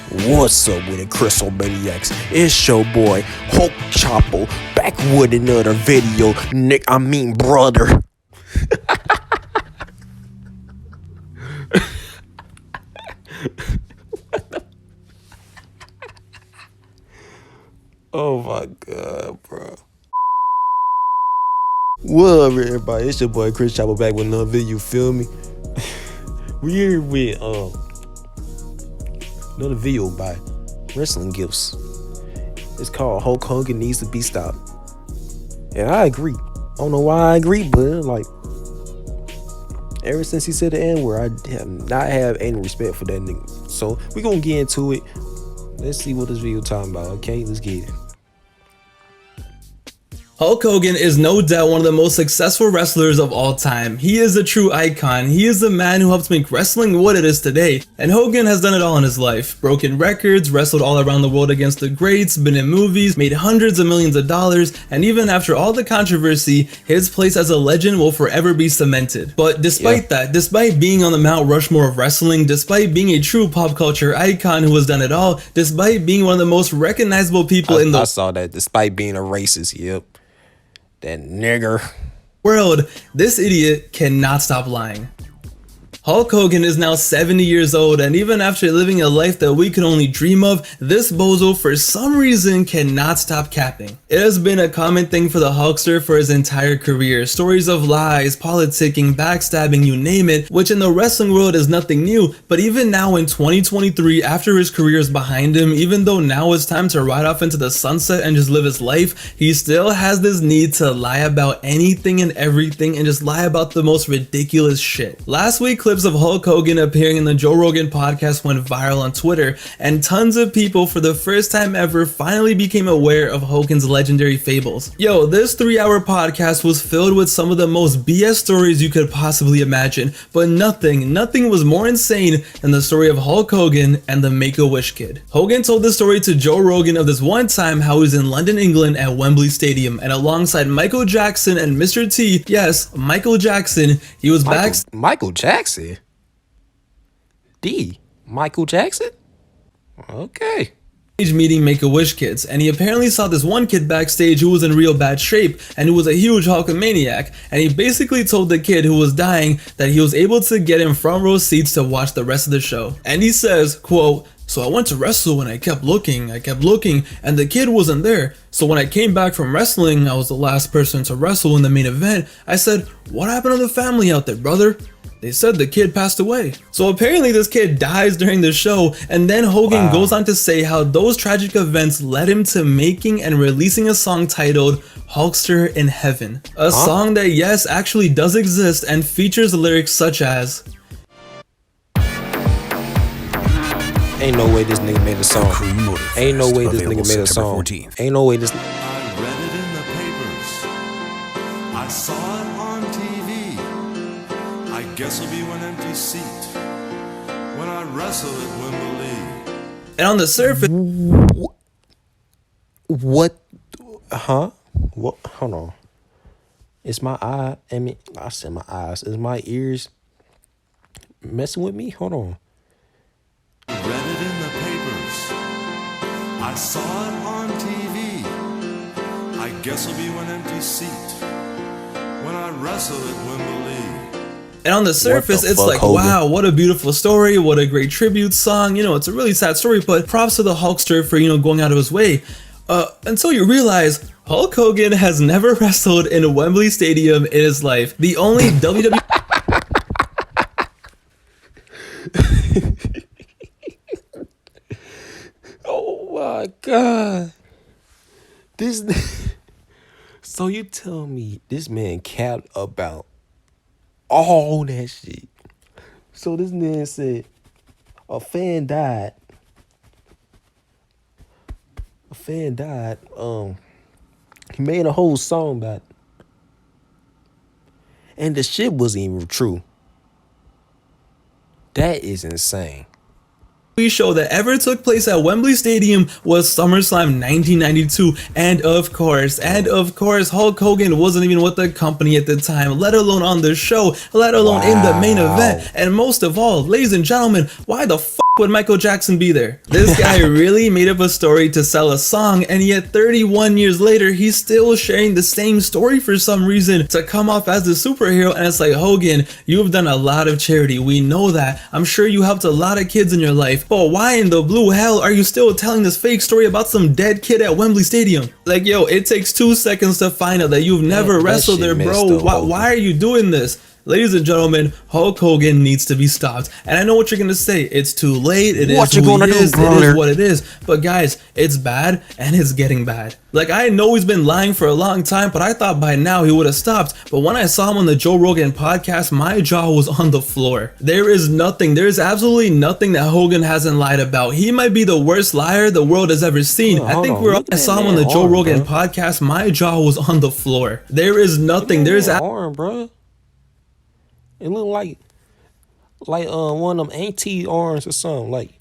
What's up with it, Crystal Maniacs? It's your boy, Hulk Chopper, back with another video, brother. Oh my god, bro. What up, everybody? It's your boy, Chris Chopper, back with another video, you feel me? We here with, another video by Wrestling Gifts. It's called Hulk Hogan Needs to Be Stopped. And I agree. I don't know why I agree, but like, ever since he said the N-word, I have not have any respect for that nigga. So we gonna get into it. Let's see what this video talking about, okay? Let's get it. Hulk Hogan is no doubt one of the most successful wrestlers of all time. He is a true icon. He is the man who helped make wrestling what it is today. And Hogan has done it all in his life. Broken records, wrestled all around the world against the greats, been in movies, made hundreds of millions of dollars, and even after all the controversy, his place as a legend will forever be cemented. But despite that, despite being on the Mount Rushmore of wrestling, despite being a true pop culture icon who has done it all, despite being one of the most recognizable people in the I saw that, despite being a racist, yep. That nigger world, this idiot cannot stop lying. Hulk Hogan is now 70 years old, and even after living a life that we could only dream of, this bozo for some reason cannot stop capping. It has been a common thing for the Hulkster for his entire career. Stories of lies, politicking, backstabbing, you name it, which in the wrestling world is nothing new, but even now in 2023, after his career is behind him, even though now it's time to ride off into the sunset and just live his life, he still has this need to lie about anything and everything and just lie about the most ridiculous shit. Last week, clips of Hulk Hogan appearing in the Joe Rogan podcast went viral on Twitter, and tons of people for the first time ever finally became aware of Hogan's legendary fables. Yo, this 3-hour podcast was filled with some of the most BS stories you could possibly imagine, but nothing was more insane than the story of Hulk Hogan and the Make-A-Wish kid. Hogan told the story to Joe Rogan of this one time how he was in London, England at Wembley Stadium, and alongside Michael Jackson and Mr. T, yes, Michael Jackson, he was back. Michael Jackson? Michael Jackson? Okay. Meeting Make-A-Wish kids, and he apparently saw this one kid backstage who was in real bad shape and who was a huge Hulkamaniac, and he basically told the kid who was dying that he was able to get him front row seats to watch the rest of the show. And he says, quote, "So I went to wrestle and I kept looking, and the kid wasn't there. So when I came back from wrestling, I was the last person to wrestle in the main event. I said, what happened to the family out there, brother? They said the kid passed away." So apparently this kid dies during the show, and then Hogan goes on to say how those tragic events led him to making and releasing a song titled Hulkster in Heaven. A song that, yes, actually does exist and features lyrics such as, ain't no way this nigga made a song. Ain't no way this nigga made a song. Ain't no way this. I read it in the papers. I saw it on TV. I guess it'll be one empty seat when I wrestle at Wembley. and on the surface, What? Huh? What? Hold on. Is my eye? I said my eyes. Is my ears messing with me? Hold on. I read it in the papers. I saw it on TV. I guess it'll be one empty seat when I wrestle at Wembley. and on the surface, it's fuck, like, Hogan? wow, what a beautiful story, what a great tribute song. You know, it's a really sad story, but props to the Hulkster for, you know, going out of his way. Until you realize Hulk Hogan has never wrestled in a Wembley Stadium in his life. The only WWE Oh my god. This. So you tell me this man capped about all that shit. So this man said a fan died. He made a whole song about it. And the shit wasn't even true. That is insane. show that ever took place at Wembley Stadium was SummerSlam 1992, and of course, Hulk Hogan wasn't even with the company at the time, let alone on the show, let alone in the main event. And most of all, ladies and gentlemen, why the fuck would Michael Jackson be there? This guy really made up a story to sell a song, and yet 31 years later, he's still sharing the same story for some reason to come off as the superhero. And it's like, Hogan, you have done a lot of charity. We know that. I'm sure you helped a lot of kids in your life, but why in the blue hell are you still telling this fake story about some dead kid at Wembley Stadium? Like, yo, it takes 2 seconds to find out that you've never wrestled there, bro. Why are you doing this? Ladies and gentlemen, Hulk Hogan needs to be stopped. And I know what you're gonna say. It's too late. It is what you gonna do, brother. It is what it is. But guys, it's bad and it's getting bad. Like, I know he's been lying for a long time, but I thought by now he would have stopped. But when I saw him on the Joe Rogan podcast, my jaw was on the floor. There is absolutely nothing that Hogan hasn't lied about. He might be the worst liar the world has ever seen. I saw him on the Joe Rogan podcast, my jaw was on the floor. There is nothing. Bro. It look like one of them auntie arms or something. Like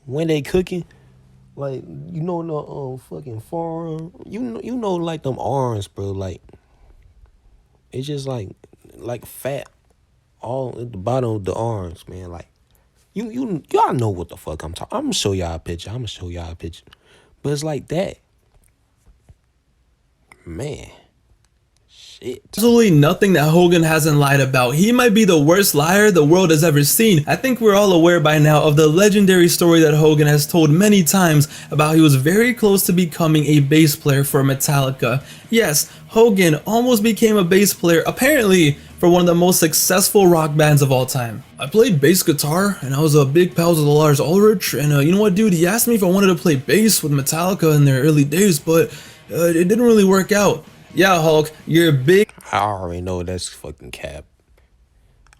when they cooking, like you know the fucking forearm. You know like them arms, bro. Like it's just like fat all at the bottom of the arms, man. Like y'all know what the fuck I'm talking. I'm gonna show y'all a picture. But it's like that, man. Absolutely nothing that Hogan hasn't lied about. He might be the worst liar the world has ever seen. I think we're all aware by now of the legendary story that Hogan has told many times about how he was very close to becoming a bass player for Metallica. Yes, Hogan almost became a bass player, apparently for one of the most successful rock bands of all time. I played bass guitar, and I was a big pals with Lars Ulrich, and you know what, dude, he asked me if I wanted to play bass with Metallica in their early days, but it didn't really work out. Yeah, Hulk, you're big. I already know that's fucking cap.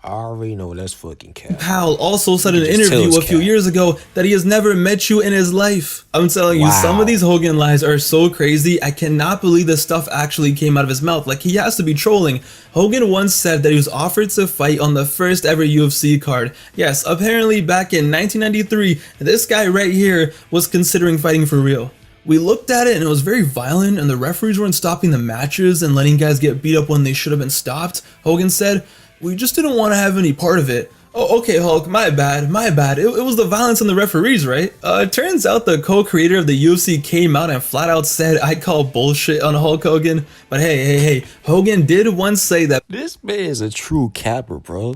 Pal also said in an interview a few years ago that he has never met you in his life. I'm telling you, some of these Hogan lies are so crazy. I cannot believe this stuff actually came out of his mouth. Like, he has to be trolling. Hogan once said that he was offered to fight on the first ever UFC card. Yes, apparently back in 1993, this guy right here was considering fighting for real. We looked at it and it was very violent, and the referees weren't stopping the matches and letting guys get beat up when they should have been stopped. Hogan said, "We just didn't want to have any part of it." Oh, okay, Hulk, my bad. It was the violence and the referees, right? It turns out the co-creator of the UFC came out and flat out said, "I call bullshit on Hulk Hogan." But hey, Hogan did once say that this man is a true capper, bro.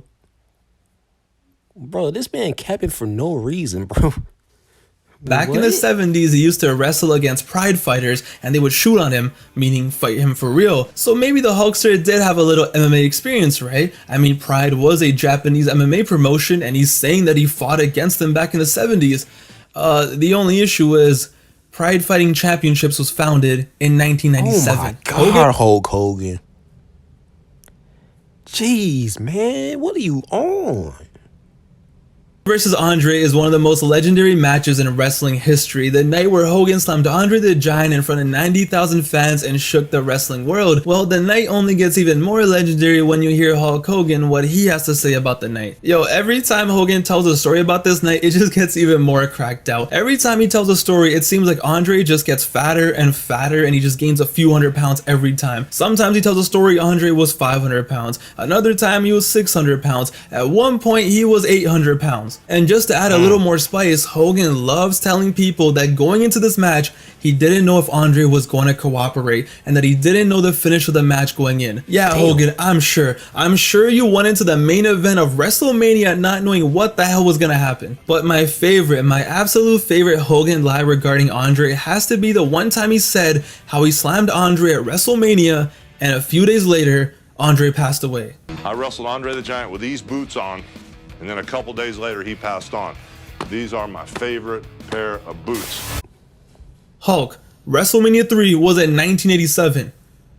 Bro, this man capping for no reason, bro. Back in the 70s, he used to wrestle against Pride fighters and they would shoot on him, meaning fight him for real. So maybe the Hulkster did have a little MMA experience, right? I mean, Pride was a Japanese MMA promotion and he's saying that he fought against them back in the 70s. The only issue is Pride Fighting Championships was founded in 1997. Oh my God, Hulk Hogan. Jeez, man, what are you on? Versus Andre is one of the most legendary matches in wrestling history. The night where Hogan slammed Andre the Giant in front of 90,000 fans and shook the wrestling world. Well, the night only gets even more legendary when you hear Hulk Hogan, what he has to say about the night. Yo, every time Hogan tells a story about this night, it just gets even more cracked out. Every time he tells a story, it seems like Andre just gets fatter and fatter and he just gains a few hundred pounds every time. Sometimes he tells a story Andre was 500 pounds. Another time he was 600 pounds. At one point he was 800 pounds. And just to add a little more spice, Hogan loves telling people that going into this match, he didn't know if Andre was going to cooperate and that he didn't know the finish of the match going in. Yeah, damn. Hogan, I'm sure you went into the main event of WrestleMania not knowing what the hell was going to happen. But my absolute favorite Hogan lie regarding Andre has to be the one time he said how he slammed Andre at WrestleMania and a few days later, Andre passed away. I wrestled Andre the Giant with these boots on, and then a couple days later he passed on. These are my favorite pair of boots. Hulk, WrestleMania 3 was in 1987.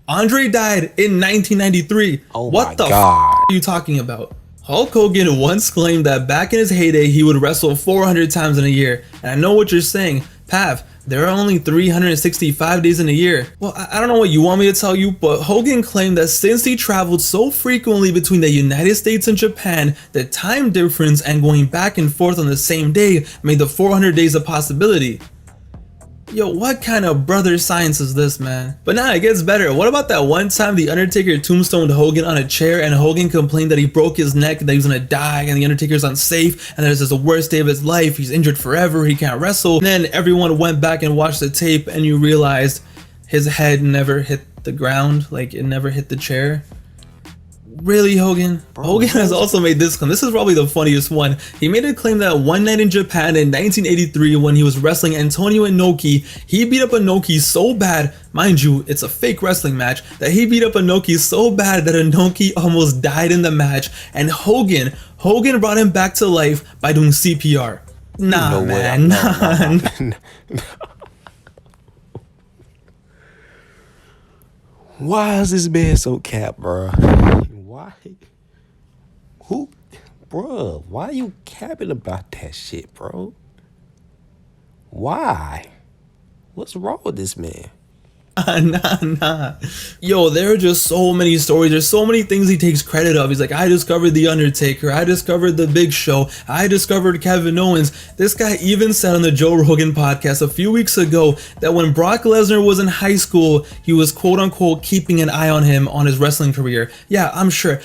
Andre died in 1993. What the f are you talking about? Hulk Hogan once claimed that back in his heyday he would wrestle 400 times in a year. And I know what you're saying, Pav, there are only 365 days in a year. Well, I don't know what you want me to tell you, but Hogan claimed that since he traveled so frequently between the United States and Japan, the time difference and going back and forth on the same day made the 400 days a possibility. Yo, what kind of brother science is this, man? But nah, it gets better. What about that one time The Undertaker tombstoned Hogan on a chair and Hogan complained that he broke his neck, that he was gonna die, and The Undertaker's unsafe, and this is the worst day of his life, he's injured forever, he can't wrestle. And then everyone went back and watched the tape and you realized his head never hit the ground, like it never hit the chair. Really, Hogan? Hogan has also made this claim. This is probably the funniest one. He made a claim that one night in Japan in 1983 when he was wrestling Antonio Inoki, he beat up Inoki so bad, mind you, it's a fake wrestling match, that he beat up Inoki so bad that Inoki almost died in the match, and Hogan brought him back to life by doing CPR. Nah, No way. man, nah. Why is this man so capped, bro? Why? Who? Bruh, why you capping about that shit, bro? Why? What's wrong with this man? Nah. Yo, there are just so many stories. There's so many things he takes credit of. He's like, I discovered The Undertaker. I discovered The Big Show. I discovered Kevin Owens. This guy even said on the Joe Rogan podcast a few weeks ago that when Brock Lesnar was in high school, he was quote unquote keeping an eye on him on his wrestling career. Yeah, I'm sure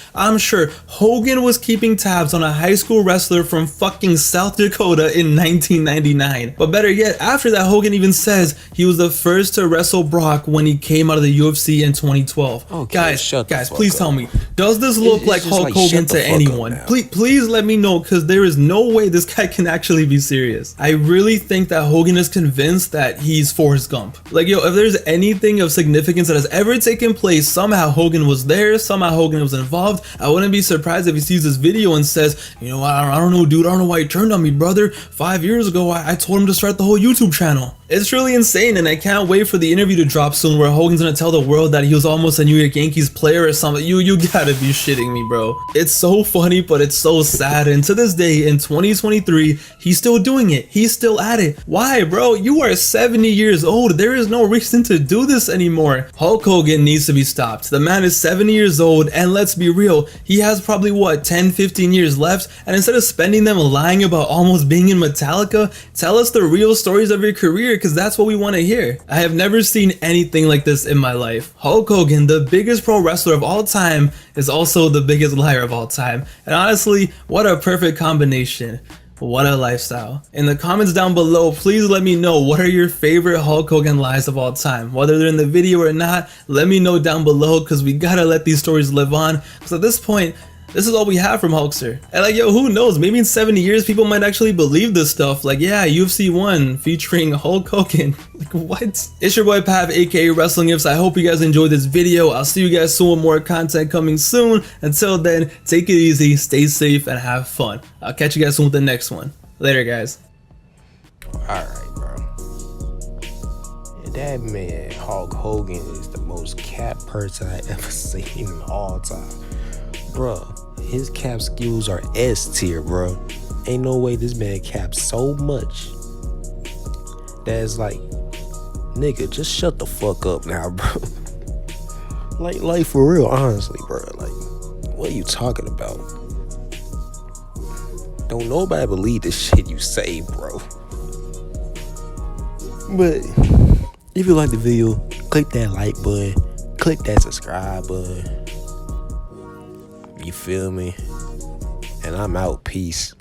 Hogan was keeping tabs on a high school wrestler from fucking South Dakota in 1999. But better yet, after that, Hogan even says he was the first to wrestle Brock when he came out of the UFC in 2012. Okay, guys, please tell me, does this look like just Hulk like, Hogan shut the to fuck anyone? up now. Please let me know, because there is no way this guy can actually be serious. I really think that Hogan is convinced that he's Forrest Gump. Like, yo, if there's anything of significance that has ever taken place, somehow Hogan was there, somehow Hogan was involved. I wouldn't be surprised if he sees this video and says, you know, I don't know, dude, I don't know why he turned on me, brother. 5 years ago, I told him to start the whole YouTube channel. It's truly insane, and I can't wait for the interview to drop soon where Hogan's gonna tell the world that he was almost a New York Yankees player or something. You gotta be shitting me, bro. It's so funny, but it's so sad, and to this day, in 2023, he's still doing it. He's still at it. Why, bro? You are 70 years old. There is no reason to do this anymore. Hulk Hogan needs to be stopped. The man is 70 years old, and let's be real, he has probably, what, 10, 15 years left, and instead of spending them lying about almost being in Metallica, tell us the real stories of your career, because that's what we want to hear. I have never seen anything like this in my life. Hulk Hogan, the biggest pro wrestler of all time, is also the biggest liar of all time. And honestly, what a perfect combination. What a lifestyle. In the comments down below, please let me know what are your favorite Hulk Hogan lies of all time. Whether they're in the video or not, let me know down below, because we gotta let these stories live on. Because at this point, this is all we have from Hulkster. And like, yo, who knows? Maybe in 70 years, people might actually believe this stuff. Like, yeah, UFC 1 featuring Hulk Hogan. Like, what? It's your boy Pav, aka Wrestling Ifs. I hope you guys enjoyed this video. I'll see you guys soon with more content coming soon. Until then, take it easy, stay safe, and have fun. I'll catch you guys soon with the next one. Later, guys. Alright, bro. Yeah, that man, Hulk Hogan, is the most capped person I ever seen in all time. Bruh, his cap skills are S tier, bro. Ain't no way this man caps so much that's like, nigga, just shut the fuck up now, bro. like for real, honestly, bro. Like, what are you talking about? Don't nobody believe the shit you say, bro. But if you like the video, click that like button, click that subscribe button. You feel me? And I'm out. Peace.